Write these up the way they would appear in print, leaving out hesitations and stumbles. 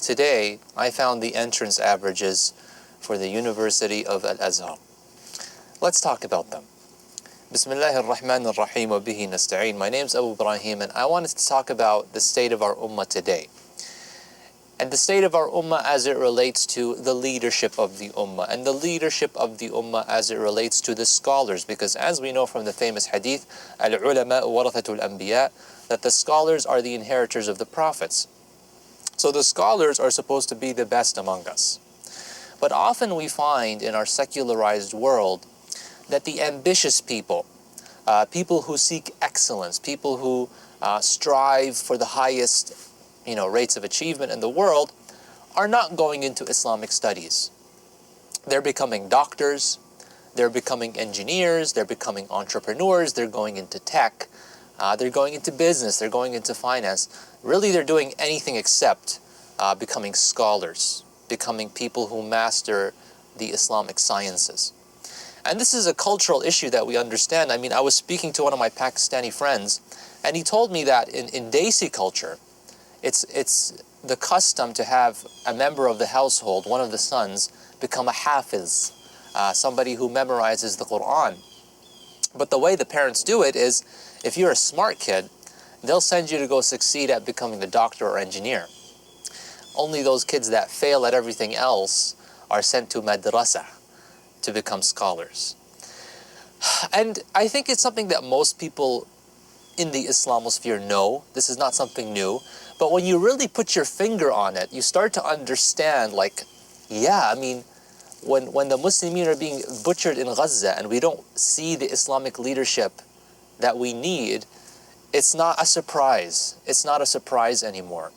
today I found the entrance averages for the University of Al-Azhar. Let's talk about them. Bismillahir Rahmanir Rahim wa bihi nasta'een. My name's Abu Ibrahim, and I wanted to talk about the state of our ummah today. And the state of our ummah as it relates to the leadership of the ummah, and the leadership of the ummah as it relates to the scholars, because as we know from the famous hadith, al-ulama warathatul anbiya, that the scholars are the inheritors of the prophets. So the scholars are supposed to be the best among us. But often we find in our secularized world that the ambitious people, people who seek excellence, people who strive for the highest rates of achievement in the world, are not going into Islamic studies. They're becoming doctors, they're becoming engineers, they're becoming entrepreneurs, they're going into tech, they're going into business, they're going into finance. Really, they're doing anything except becoming scholars, becoming people who master the Islamic sciences. And this is a cultural issue that we understand. I mean, I was speaking to one of my Pakistani friends, and he told me that in Desi culture, it's the custom to have a member of the household, one of the sons, become a hafiz, somebody who memorizes the Quran. But the way the parents do it is, if you're a smart kid, they'll send you to go succeed at becoming a doctor or engineer. Only those kids that fail at everything else are sent to madrasa to become scholars. And I think it's something that most people in the Islamosphere know. This is not something new. But when you really put your finger on it, you start to understand, like, yeah, I mean, when the Muslimin are being butchered in Gaza and we don't see the Islamic leadership that we need, it's not a surprise. It's not a surprise anymore.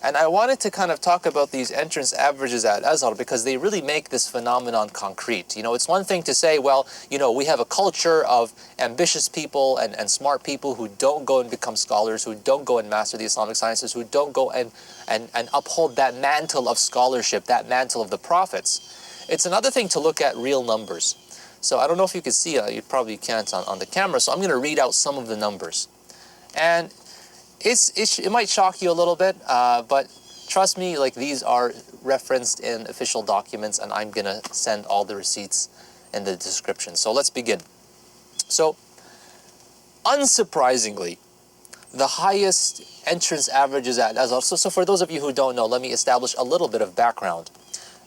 And I wanted to kind of talk about these entrance averages at Al-Azhar because they really make this phenomenon concrete. It's one thing to say, well, we have a culture of ambitious people and smart people who don't go and become scholars, who don't go and master the Islamic sciences, who don't go and uphold that mantle of scholarship, that mantle of the prophets. It's another thing to look at real numbers. So I don't know if you can see, you probably can't on the camera, so I'm going to read out some of the numbers. And it might shock you a little bit, but trust me, like, these are referenced in official documents, and I'm going to send all the receipts in the description. So let's begin. So, unsurprisingly, the highest entrance averages at Al-Azhar. So for those of you who don't know, let me establish a little bit of background.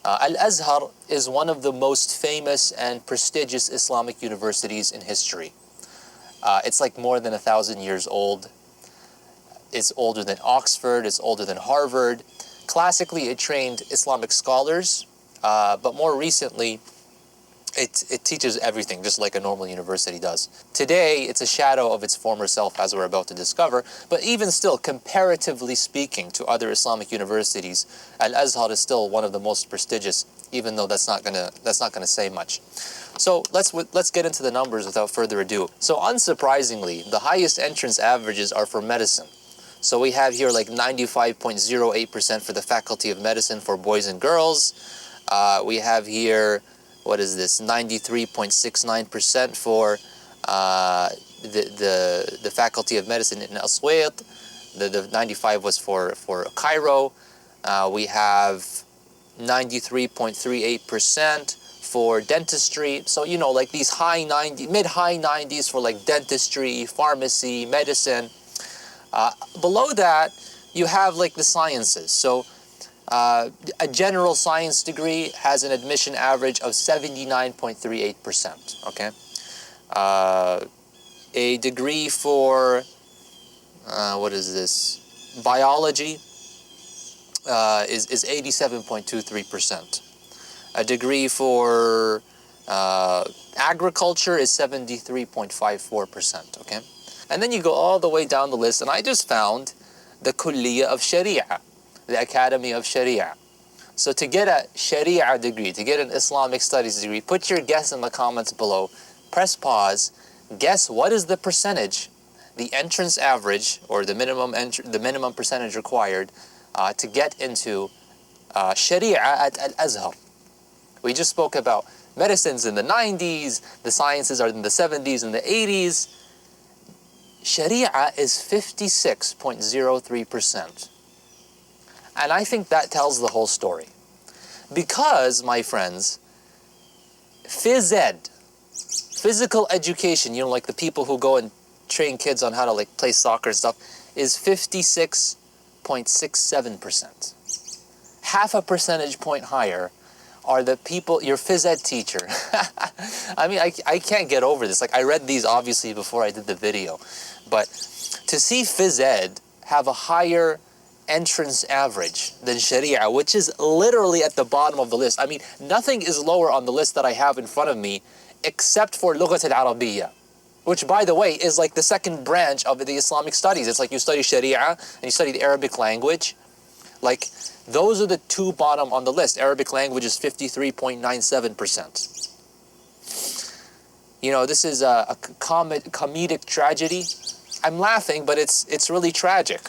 Al-Azhar is one of the most famous and prestigious Islamic universities in history. It's like more than 1,000 years old. It's older than Oxford, it's older than Harvard. Classically, it trained Islamic scholars, but more recently, it teaches everything, just like a normal university does. Today, it's a shadow of its former self, as we're about to discover, but even still, comparatively speaking to other Islamic universities, Al-Azhar is still one of the most prestigious, even though that's not gonna say much. So let's get into the numbers without further ado. So unsurprisingly, the highest entrance averages are for medicine. So we have here like 95.08% for the Faculty of Medicine for boys and girls. We have here, what is this, 93.69% for the Faculty of Medicine in Aswayt. The 95 was for Cairo. We have 93.38% for dentistry. So, like these mid-high 90s for like dentistry, pharmacy, medicine. Below that, you have like the sciences. So a general science degree has an admission average of 79.38%, okay? A degree for, what is this, biology is 87.23%. A degree for agriculture is 73.54%, okay? And then you go all the way down the list, and I just found the Kulliyah of Sharia, the Academy of Sharia. So to get a Sharia degree, to get an Islamic studies degree, put your guess in the comments below, press pause, guess what is the percentage, the entrance average, or the minimum percentage required to get into Sharia at Al-Azhar. We just spoke about medicines in the 90s, the sciences are in the 70s and the 80s. Sharia is 56.03%. And I think that tells the whole story. Because, my friends, phys ed, physical education, like the people who go and train kids on how to like play soccer and stuff, is 56.67%. Half a percentage point higher are the people, your phys ed teacher. I mean, I can't get over this. Like, I read these obviously before I did the video, but to see phys ed have a higher entrance average than Sharia, which is literally at the bottom of the list. I mean, nothing is lower on the list that I have in front of me except for Lughat al-Arabiya, which, by the way, is like the second branch of the Islamic studies. It's like you study Sharia and you study the Arabic language. Like, those are the two bottom on the list. Arabic language is 53.97%. This is a comedic tragedy. I'm laughing, but it's really tragic.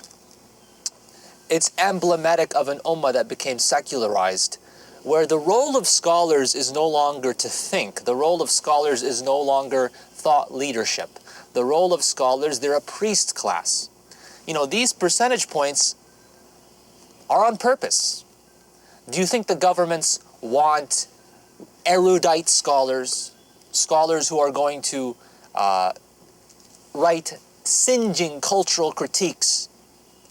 It's emblematic of an ummah that became secularized, where the role of scholars is no longer to think. The role of scholars is no longer thought leadership. The role of scholars, they're a priest class. These percentage points are on purpose. Do you think the governments want erudite scholars, scholars who are going to write singeing cultural critiques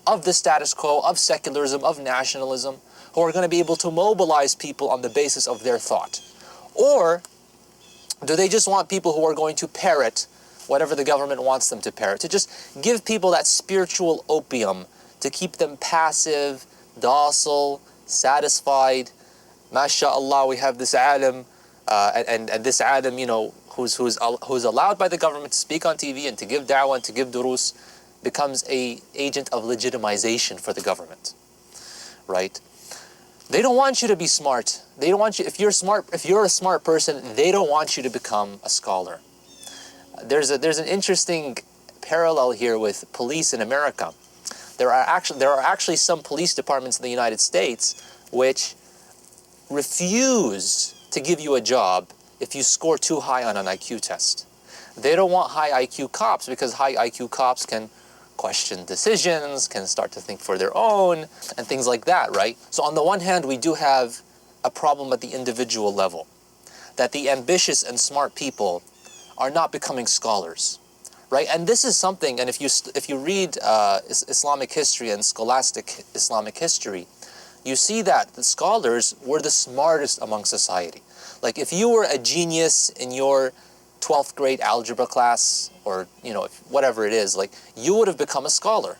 of the status quo, of secularism, of nationalism, who are going to be able to mobilize people on the basis of their thought? Or do they just want people who are going to parrot whatever the government wants them to parrot, to just give people that spiritual opium to keep them passive, docile, satisfied? MashaAllah, we have this alim, and this alim, who's allowed by the government to speak on TV and to give da'wah and to give durus, becomes a agent of legitimization for the government, right? They don't want you to be smart. They don't want you, if you're a smart person, they don't want you to become a scholar. There's an interesting parallel here with police in America. There are actually some police departments in the United States which refuse to give you a job if you score too high on an IQ test. They don't want high IQ cops because high IQ cops can question decisions, can start to think for their own, and things like that, right? So on the one hand, we do have a problem at the individual level, that the ambitious and smart people are not becoming scholars, right? And this is something, and if you read Islamic history and scholastic Islamic history, you see that the scholars were the smartest among society. Like, if you were a genius in your 12th grade algebra class, or whatever it is, like, you would have become a scholar.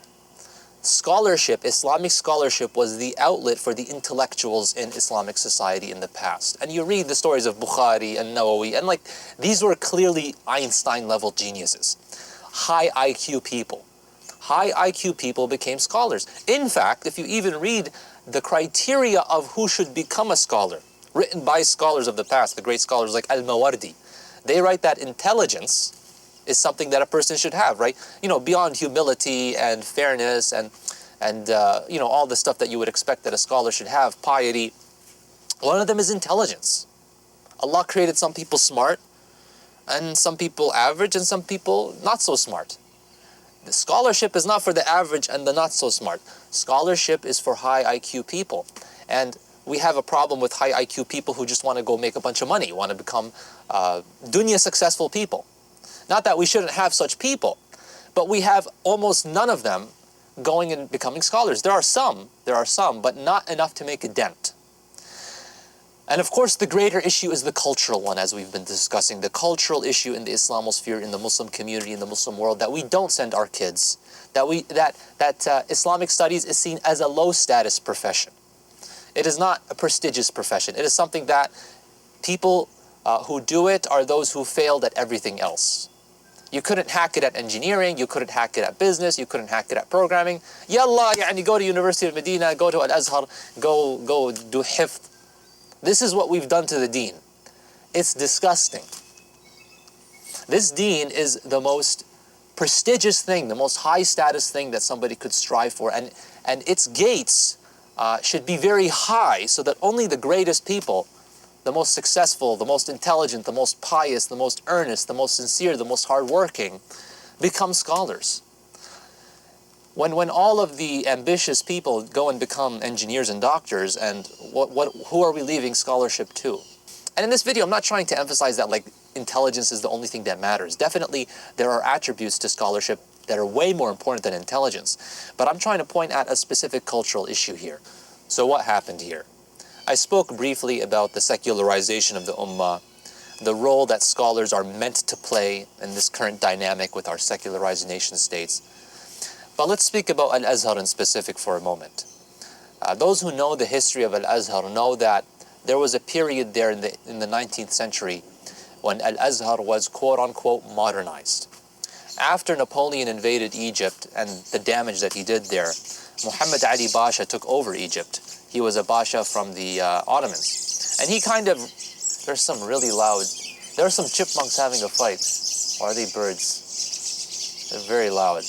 Scholarship, Islamic scholarship, was the outlet for the intellectuals in Islamic society in the past. And you read the stories of Bukhari and Nawawi, and these were clearly Einstein-level geniuses. High IQ people. High IQ people became scholars. In fact, if you even read the criteria of who should become a scholar, written by scholars of the past, the great scholars like Al-Mawardi, they write that intelligence is something that a person should have, right? Beyond humility and fairness and all the stuff that you would expect that a scholar should have, piety. One of them is intelligence. Allah created some people smart, and some people average, and some people not so smart. The scholarship is not for the average and the not so smart. Scholarship is for high IQ people. And we have a problem with high IQ people who just want to go make a bunch of money, want to become dunya successful people. Not that we shouldn't have such people, but we have almost none of them going and becoming scholars. There are some, but not enough to make a dent. And of course, the greater issue is the cultural one, as we've been discussing. The cultural issue in the Islamosphere, in the Muslim community, in the Muslim world, that we don't send our kids. That Islamic studies is seen as a low-status profession. It is not a prestigious profession. It is something that people who do it are those who failed at everything else. You couldn't hack it at engineering, you couldn't hack it at business, you couldn't hack it at programming. Yalla, go to University of Medina, go to Al-Azhar, go do hifth. This is what we've done to the deen. It's disgusting. This deen is the most prestigious thing, the most high status thing that somebody could strive for, and its gates should be very high so that only the greatest people, the most successful, the most intelligent, the most pious, the most earnest, the most sincere, the most hardworking, become scholars. When all of the ambitious people go and become engineers and doctors, and who are we leaving scholarship to? And in this video, I'm not trying to emphasize that like intelligence is the only thing that matters. Definitely, there are attributes to scholarship that are way more important than intelligence. But I'm trying to point at a specific cultural issue here. So what happened here? I spoke briefly about the secularization of the ummah, the role that scholars are meant to play in this current dynamic with our secularized nation states. But let's speak about Al-Azhar in specific for a moment. Those who know the history of Al-Azhar know that there was a period there in the 19th century when Al-Azhar was quote-unquote modernized. After Napoleon invaded Egypt and the damage that he did there, Muhammad Ali Pasha took over Egypt. He was a Pasha from the Ottomans. And he kind of, there's some really loud, there are some chipmunks having a fight. Or are they birds? They're very loud.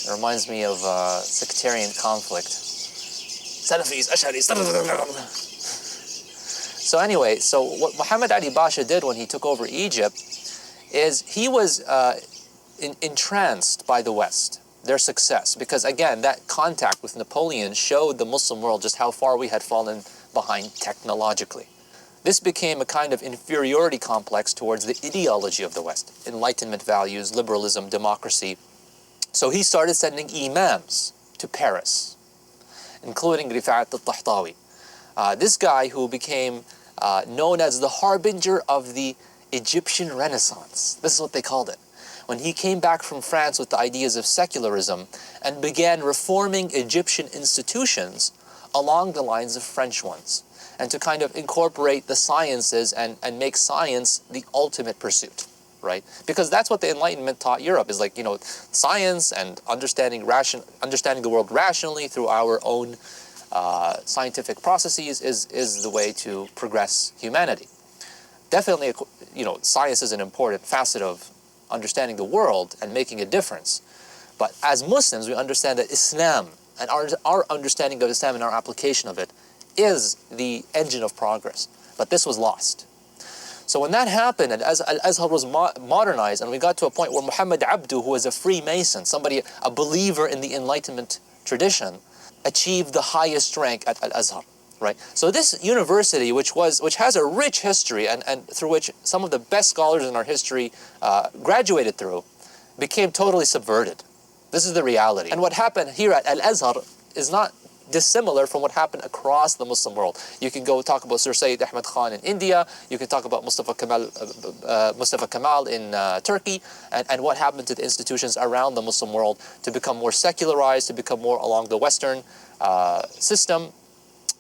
It reminds me of sectarian conflict. Salafis, Ash'aris. So anyway, so what Muhammad Ali Pasha did when he took over Egypt is he was entranced by the West, their success. Because again, that contact with Napoleon showed the Muslim world just how far we had fallen behind technologically. This became a kind of inferiority complex towards the ideology of the West, Enlightenment values, liberalism, democracy. So he started sending imams to Paris, including Rifat al-Tahtawi. This guy who became known as the harbinger of the Egyptian Renaissance. This is what they called it. When he came back from France with the ideas of secularism and began reforming Egyptian institutions along the lines of French ones, and to kind of incorporate the sciences and make science the ultimate pursuit. Right? Because that's what the Enlightenment taught Europe, is like, you know, science and understanding the world rationally through our own scientific processes is the way to progress humanity. Definitely, you know, science is an important facet of understanding the world and making a difference. But as Muslims, we understand that Islam and our understanding of Islam and our application of it is the engine of progress. But this was lost. So when that happened, and as Al-Azhar was modernized, and we got to a point where Muhammad Abdu, who was a Freemason, a believer in the Enlightenment tradition, achieved the highest rank at Al-Azhar, right? So this university, which has a rich history and through which some of the best scholars in our history graduated through, became totally subverted. This is the reality. And what happened here at Al-Azhar is not dissimilar from what happened across the Muslim world. You can go talk about Sir Sayyid Ahmad Khan in India, you can talk about Mustafa Kemal in Turkey, and what happened to the institutions around the Muslim world to become more secularized, to become more along the Western system.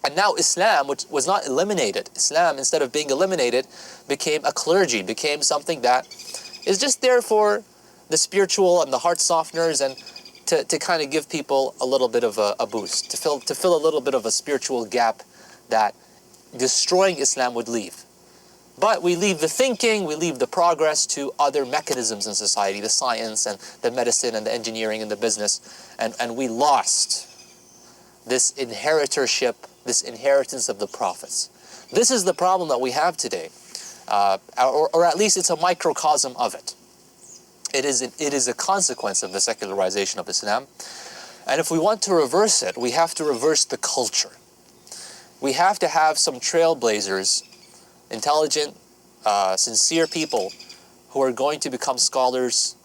And now Islam, which was not eliminated, Islam, instead of being eliminated, became a clergy, became something that is just there for the spiritual and the heart softeners, and to kind of give people a little bit of a boost, to fill a little bit of a spiritual gap that destroying Islam would leave. But we leave the thinking, we leave the progress to other mechanisms in society, the science and the medicine and the engineering and the business, and we lost this inheritorship, this inheritance of the prophets. This is the problem that we have today, or at least it's a microcosm of it. It is a consequence of the secularization of Islam. And if we want to reverse it, we have to reverse the culture. We have to have some trailblazers, intelligent, sincere people who are going to become scholars,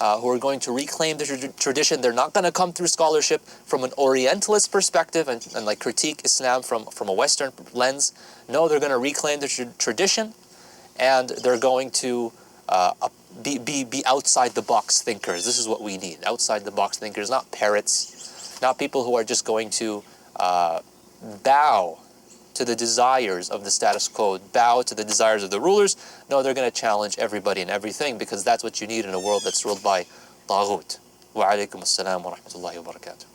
who are going to reclaim the tradition. They're not going to come through scholarship from an Orientalist perspective and like critique Islam from a Western lens. No, they're going to reclaim the tradition, and they're going to be outside the box thinkers. This is what we need, outside the box thinkers, not parrots, not people who are just going to bow to the desires of the status quo, bow to the desires of the rulers. No, they're going to challenge everybody and everything, because that's what you need in a world that's ruled by Taghut. Wa alaikum assalam wa rahmatullahi wa barakatuh.